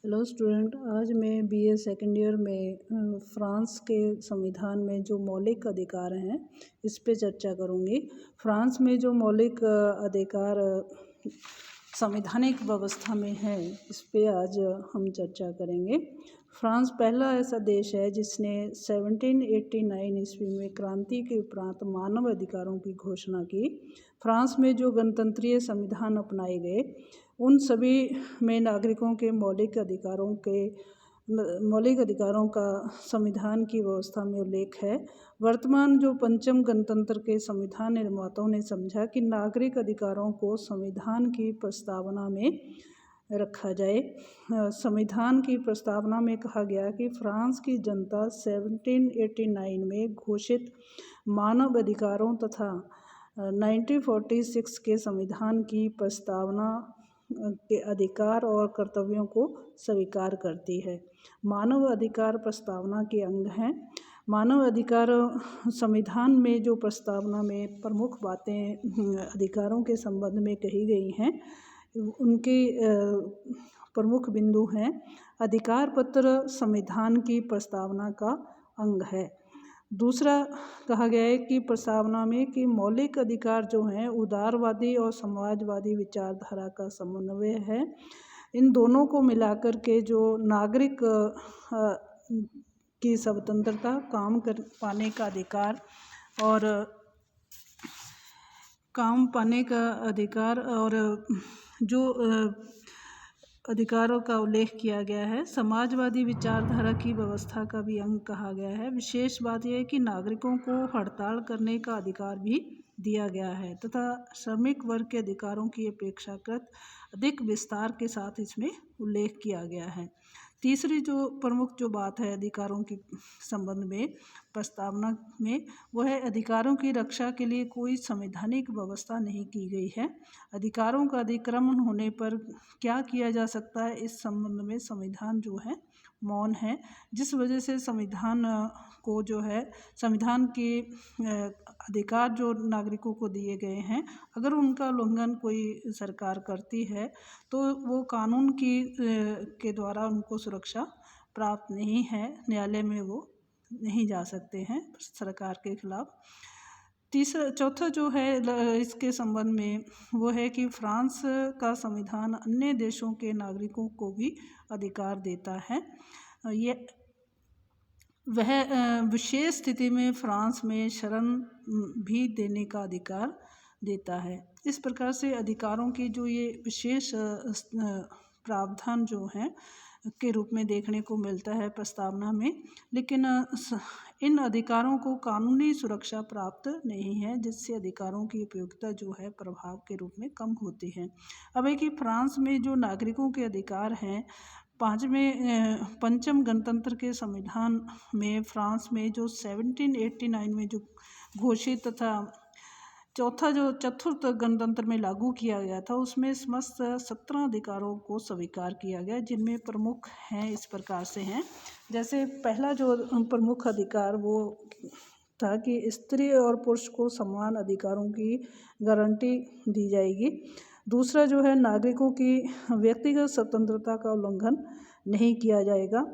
Hello student, आज मैं BA second year में फ्रांस के संविधान में जो मौलिक अधिकार हैं इस पे चर्चा करूँगी। फ्रांस में जो मौलिक अधिकार संवैधानिक व्यवस्था में है इस पे आज हम चर्चा करेंगे। फ्रांस पहला ऐसा देश है जिसने 1789 ईस्वी में क्रांति के उपरांत मानव अधिकारों की घोषणा की। फ्रांस में जो गणतंत्रीय संविधान अपनाए गए उन सभी में नागरिकों के मौलिक अधिकारों का संविधान की व्यवस्था में उल्लेख है। वर्तमान जो पंचम गणतंत्र के संविधान निर्माताओं ने समझा कि नागरिक अधिकारों को संविधान की प्रस्तावना में रखा जाए। संविधान की प्रस्तावना में कहा गया कि फ्रांस की जनता 1789 में घोषित मानव अधिकारों तथा 1946 के संविधान की प्रस्तावना के अधिकार और कर्तव्यों को स्वीकार करती है। मानव अधिकार प्रस्तावना के अंग हैं। मानव अधिकार संविधान में जो प्रस्तावना में प्रमुख बातें अधिकारों के संबंध में कही गई हैं उनके प्रमुख बिंदु हैं। अधिकार पत्र संविधान की प्रस्तावना का अंग है। दूसरा कहा गया है कि प्रस्तावना में कि मौलिक अधिकार जो हैं उदारवादी और समाजवादी विचारधारा का समन्वय है। इन दोनों को मिलाकर के जो नागरिक की स्वतंत्रता, पाने का अधिकार और जो अधिकारों का उल्लेख किया गया है। समाजवादी विचारधारा की व्यवस्था का भी अंग कहा गया है। विशेष बात यह है कि नागरिकों को हड़ताल करने का अधिकार भी दिया गया है तथा श्रमिक वर्ग के अधिकारों की अपेक्षाकृत अधिक विस्तार के साथ इसमें उल्लेख किया गया है। तीसरी जो प्रमुख जो बात है अधिकारों के संबंध में प्रस्तावना में वह है अधिकारों की रक्षा के लिए कोई संवैधानिक व्यवस्था नहीं की गई है। अधिकारों का अतिक्रमण होने पर क्या किया जा सकता है इस संबंध में संविधान जो है मौन है, जिस वजह से संविधान के अधिकार जो नागरिकों को दिए गए हैं अगर उनका उल्लंघन कोई सरकार करती है तो वो कानून के द्वारा उनको सुरक्षा प्राप्त नहीं है। न्यायालय में वो नहीं जा सकते हैं सरकार के खिलाफ। चौथा जो है इसके संबंध में वो है कि फ्रांस का संविधान अन्य देशों के नागरिकों को भी अधिकार देता है। वह विशेष स्थिति में फ्रांस में शरण भी देने का अधिकार देता है। इस प्रकार से अधिकारों की जो ये विशेष प्रावधान जो हैं के रूप में देखने को मिलता है प्रस्तावना में, लेकिन इन अधिकारों को कानूनी सुरक्षा प्राप्त नहीं है, जिससे अधिकारों की उपयोगिता जो है प्रभाव के रूप में कम होती है। अब है कि फ्रांस में जो नागरिकों के अधिकार हैं पंचम गणतंत्र के संविधान में फ्रांस में जो 1789 में जो घोषित तथा चतुर्थ गणतंत्र में लागू किया गया था उसमें समस्त 17 अधिकारों को स्वीकार किया गया, जिनमें प्रमुख हैं इस प्रकार से हैं। जैसे पहला जो प्रमुख अधिकार वो था कि स्त्री और पुरुष को समान अधिकारों की गारंटी दी जाएगी। दूसरा जो है नागरिकों की व्यक्तिगत स्वतंत्रता का उल्लंघन नहीं किया जाएगा।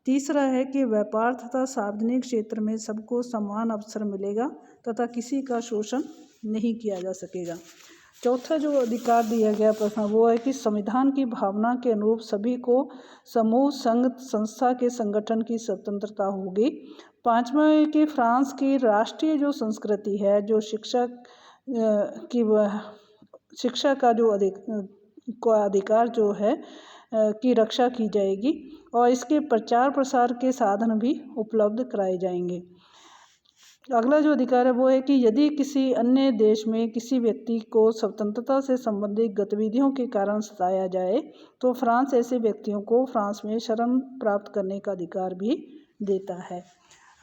तीसरा है कि व्यापार तथा सार्वजनिक क्षेत्र में सबको समान अवसर मिलेगा तथा किसी का शोषण नहीं किया जा सकेगा। चौथा जो अधिकार दिया गया प्रश्न वो है कि संविधान की भावना के अनुरूप सभी को समूह, संघ, संस्था के संगठन की स्वतंत्रता होगी। पांचवा है कि फ्रांस की राष्ट्रीय जो संस्कृति है, जो शिक्षा का जो अधिकार जो है की रक्षा की जाएगी और इसके प्रचार प्रसार के साधन भी उपलब्ध कराए जाएंगे। अगला जो अधिकार है वो है कि यदि किसी अन्य देश में किसी व्यक्ति को स्वतंत्रता से संबंधित गतिविधियों के कारण सताया जाए तो फ्रांस ऐसे व्यक्तियों को फ्रांस में शरण प्राप्त करने का अधिकार भी देता है।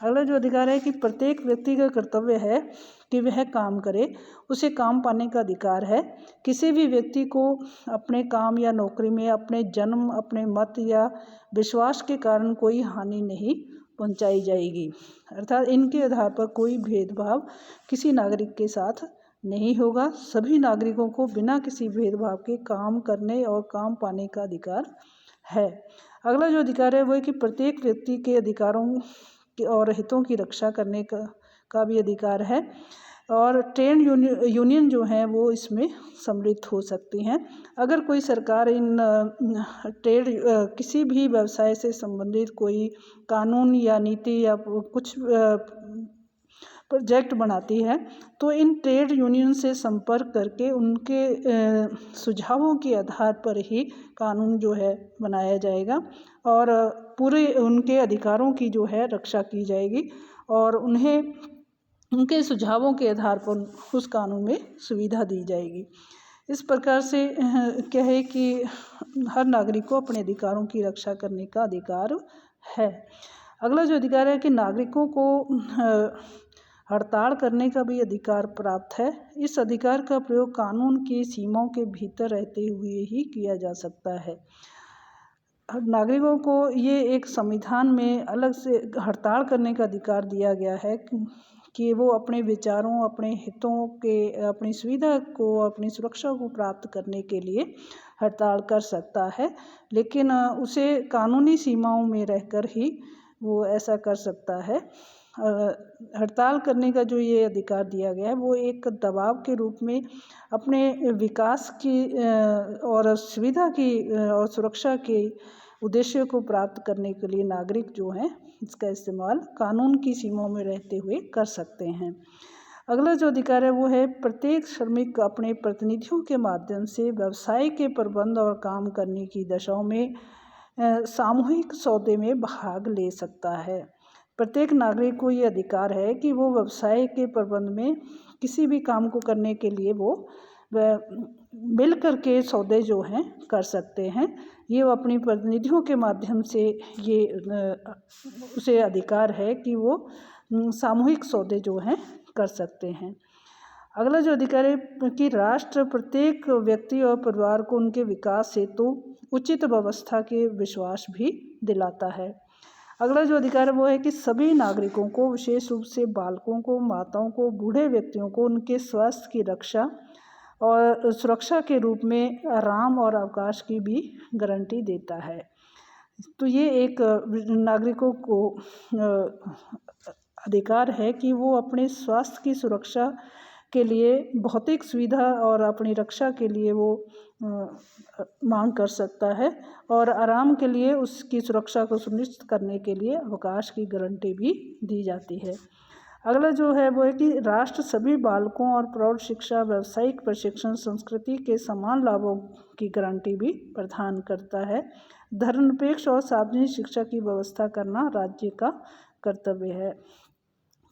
अगला जो अधिकार है कि प्रत्येक व्यक्ति का कर्तव्य है कि वह काम करे, उसे काम पाने का अधिकार है। किसी भी व्यक्ति को अपने काम या नौकरी में अपने जन्म, अपने मत या विश्वास के कारण कोई हानि नहीं पहुंचाई जाएगी। अर्थात इनके आधार पर कोई भेदभाव किसी नागरिक के साथ नहीं होगा। सभी नागरिकों को बिना किसी भेदभाव के काम करने और काम पाने का अधिकार है। अगला जो अधिकार है वो है कि प्रत्येक व्यक्ति के अधिकारों और हितों की रक्षा करने का भी अधिकार है, और ट्रेड यूनियन जो हैं वो इसमें सम्मिलित हो सकती हैं। अगर कोई सरकार इन किसी भी व्यवसाय से संबंधित कोई कानून या नीति या कुछ प्रोजेक्ट बनाती है तो इन ट्रेड यूनियन से संपर्क करके उनके सुझावों के आधार पर ही कानून जो है बनाया जाएगा और पूरे उनके अधिकारों की जो है रक्षा की जाएगी और उन्हें उनके सुझावों के आधार पर उस कानून में सुविधा दी जाएगी। इस प्रकार से क्या है कि हर नागरिक को अपने अधिकारों की रक्षा करने का अधिकार है। अगला जो अधिकार है कि नागरिकों को हड़ताल करने का भी अधिकार प्राप्त है। इस अधिकार का प्रयोग कानून की सीमाओं के भीतर रहते हुए ही किया जा सकता है। नागरिकों को ये एक संविधान में अलग से हड़ताल करने का अधिकार दिया गया है कि वो अपने विचारों, अपने हितों के, अपनी सुविधा को, अपनी सुरक्षा को प्राप्त करने के लिए हड़ताल कर सकता है, लेकिन उसे कानूनी सीमाओं में रहकर ही वो ऐसा कर सकता है। हड़ताल करने का जो ये अधिकार दिया गया है वो एक दबाव के रूप में अपने विकास की और सुविधा की और सुरक्षा के उद्देश्य को प्राप्त करने के लिए नागरिक जो हैं इसका इस्तेमाल कानून की सीमाओं में रहते हुए कर सकते हैं। अगला जो अधिकार है वो है प्रत्येक श्रमिक अपने प्रतिनिधियों के माध्यम से व्यवसाय के प्रबंध और काम करने की दशाओं में सामूहिक सौदे में भाग ले सकता है। प्रत्येक नागरिक को ये अधिकार है कि वो व्यवसाय के प्रबंध में किसी भी काम को करने के लिए वो मिल कर के सौदे जो हैं कर सकते हैं। ये वो अपनी प्रतिनिधियों के माध्यम से ये उसे अधिकार है कि वो सामूहिक सौदे जो हैं कर सकते हैं। अगला जो अधिकार है कि राष्ट्र प्रत्येक व्यक्ति और परिवार को उनके विकास हेतु उचित व्यवस्था के विश्वास भी दिलाता है। अगला जो अधिकार है वो है कि सभी नागरिकों को, विशेष रूप से बालकों को, माताओं को, बूढ़े व्यक्तियों को उनके स्वास्थ्य की रक्षा और सुरक्षा के रूप में आराम और अवकाश की भी गारंटी देता है। तो ये एक नागरिकों को अधिकार है कि वो अपने स्वास्थ्य की सुरक्षा के लिए भौतिक सुविधा और अपनी रक्षा के लिए वो मांग कर सकता है और आराम के लिए उसकी सुरक्षा को सुनिश्चित करने के लिए अवकाश की गारंटी भी दी जाती है। अगला जो है वो है कि राष्ट्र सभी बालकों और प्रौढ़ शिक्षा, व्यावसायिक प्रशिक्षण, संस्कृति के समान लाभों की गारंटी भी प्रदान करता है। धर्मनिरपेक्ष और सार्वजनिक शिक्षा की व्यवस्था करना राज्य का कर्तव्य है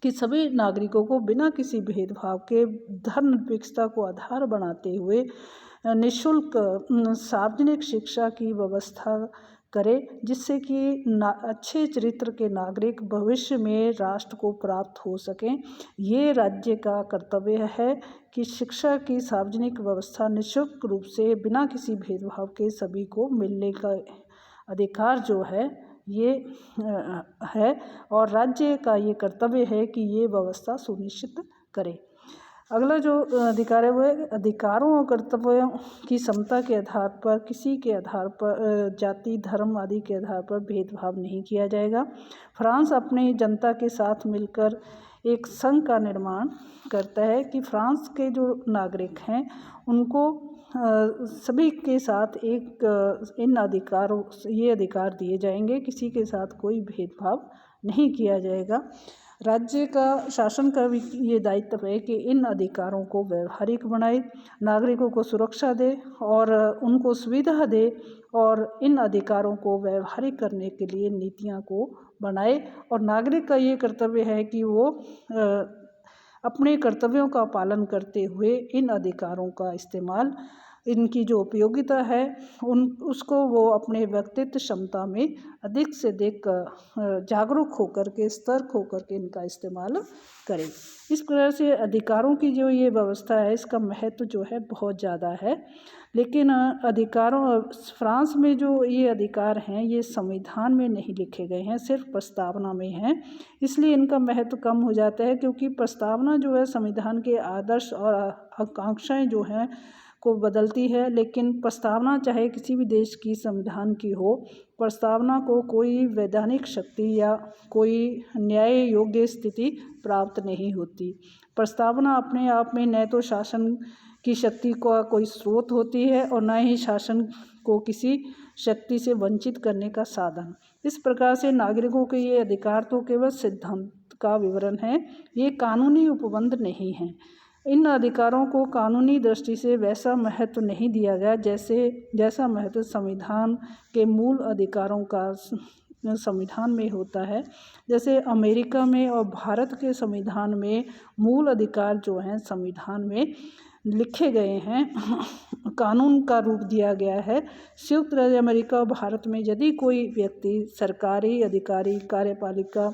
कि सभी नागरिकों को बिना किसी भेदभाव के धर्मनिरपेक्षता को आधार बनाते हुए निःशुल्क सार्वजनिक शिक्षा की व्यवस्था करे, जिससे कि अच्छे चरित्र के नागरिक भविष्य में राष्ट्र को प्राप्त हो सकें। ये राज्य का कर्तव्य है कि शिक्षा की सार्वजनिक व्यवस्था निःशुल्क रूप से बिना किसी भेदभाव के सभी को मिलने का अधिकार जो है ये है और राज्य का ये कर्तव्य है कि ये व्यवस्था सुनिश्चित करे। अगला जो अधिकार है वो है अधिकारों और कर्तव्यों की समता के आधार पर किसी के आधार पर जाति, धर्म आदि के आधार पर भेदभाव नहीं किया जाएगा। फ्रांस अपनी जनता के साथ मिलकर एक संघ का निर्माण करता है कि फ्रांस के जो नागरिक हैं उनको सभी के साथ एक इन अधिकारों ये अधिकार दिए जाएंगे, किसी के साथ कोई भेदभाव नहीं किया जाएगा। राज्य का शासन का भी ये दायित्व है कि इन अधिकारों को व्यवहारिक बनाए, नागरिकों को सुरक्षा दे और उनको सुविधा दे और इन अधिकारों को व्यवहारिक करने के लिए नीतियां को बनाए। और नागरिक का ये कर्तव्य है कि वो अपने कर्तव्यों का पालन करते हुए इन अधिकारों का इस्तेमाल, इनकी जो उपयोगिता है उसको वो अपने व्यक्तित्व क्षमता में अधिक से अधिक जागरूक होकर के, सतर्क होकर के इनका इस्तेमाल करें। इस प्रकार से अधिकारों की जो ये व्यवस्था है इसका महत्व जो है बहुत ज़्यादा है, लेकिन अधिकारों फ्रांस में जो ये अधिकार हैं ये संविधान में नहीं लिखे गए हैं, सिर्फ प्रस्तावना में हैं। इसलिए इनका महत्व कम हो जाता है क्योंकि प्रस्तावना जो है संविधान के आदर्श और आकांक्षाएं जो हैं को बदलती है, लेकिन प्रस्तावना चाहे किसी भी देश की संविधान की हो, प्रस्तावना को कोई वैधानिक शक्ति या कोई न्याय योग्य स्थिति प्राप्त नहीं होती। प्रस्तावना अपने आप में न तो शासन की शक्ति का कोई स्रोत होती है और न ही शासन को किसी शक्ति से वंचित करने का साधन। इस प्रकार से नागरिकों के ये अधिकार तो केवल सिद्धांत का विवरण है, ये कानूनी उपबंध नहीं है। इन अधिकारों को कानूनी दृष्टि से वैसा महत्व नहीं दिया गया जैसा महत्व संविधान के मूल अधिकारों का संविधान में होता है। जैसे अमेरिका में और भारत के संविधान में मूल अधिकार जो हैं संविधान में लिखे गए हैं, कानून का रूप दिया गया है। संयुक्त राज्य अमेरिका और भारत में यदि कोई व्यक्ति सरकारी अधिकारी, कार्यपालिका,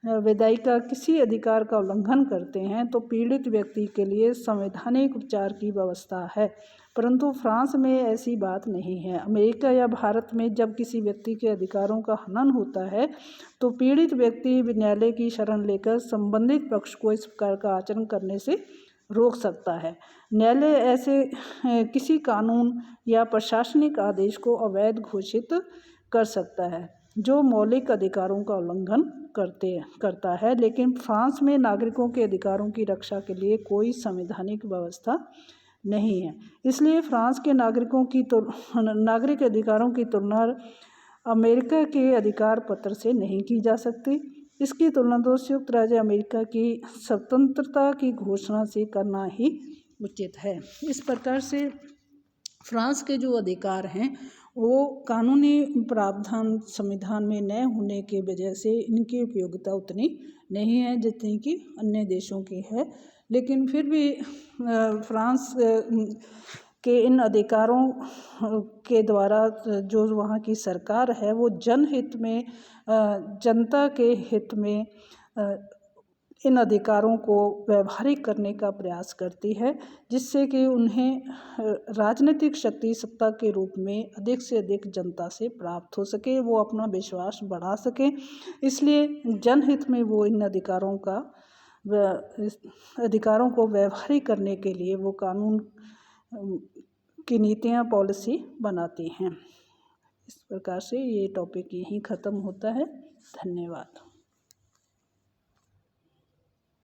विधायिका किसी अधिकार का उल्लंघन करते हैं तो पीड़ित व्यक्ति के लिए संवैधानिक उपचार की व्यवस्था है, परंतु फ्रांस में ऐसी बात नहीं है। अमेरिका या भारत में जब किसी व्यक्ति के अधिकारों का हनन होता है तो पीड़ित व्यक्ति न्यायालय की शरण लेकर संबंधित पक्ष को इस प्रकार का आचरण करने से रोक सकता है। न्यायालय ऐसे किसी कानून या प्रशासनिक आदेश को अवैध घोषित कर सकता है जो मौलिक अधिकारों का उल्लंघन करता है, लेकिन फ्रांस में नागरिकों के अधिकारों की रक्षा के लिए कोई संवैधानिक व्यवस्था नहीं है। इसलिए फ्रांस के नागरिक अधिकारों की तुलना अमेरिका के अधिकार पत्र से नहीं की जा सकती। इसकी तुलना तो संयुक्त राज्य अमेरिका की स्वतंत्रता की घोषणा से करना ही उचित है। इस प्रकार से फ्रांस के जो अधिकार हैं वो कानूनी प्रावधान संविधान में न होने की वजह से इनकी उपयोगिता उतनी नहीं है जितनी कि अन्य देशों की है, लेकिन फिर भी फ्रांस के इन अधिकारों के द्वारा जो वहाँ की सरकार है वो जनहित में, जनता के हित में इन अधिकारों को व्यवहारिक करने का प्रयास करती है, जिससे कि उन्हें राजनीतिक शक्ति सत्ता के रूप में अधिक से अधिक जनता से प्राप्त हो सके, वो अपना विश्वास बढ़ा सकें। इसलिए जनहित में वो इन अधिकारों को व्यवहारिक करने के लिए वो कानून की नीतियाँ, पॉलिसी बनाती हैं। इस प्रकार से ये टॉपिक यहीं ख़त्म होता है। धन्यवाद।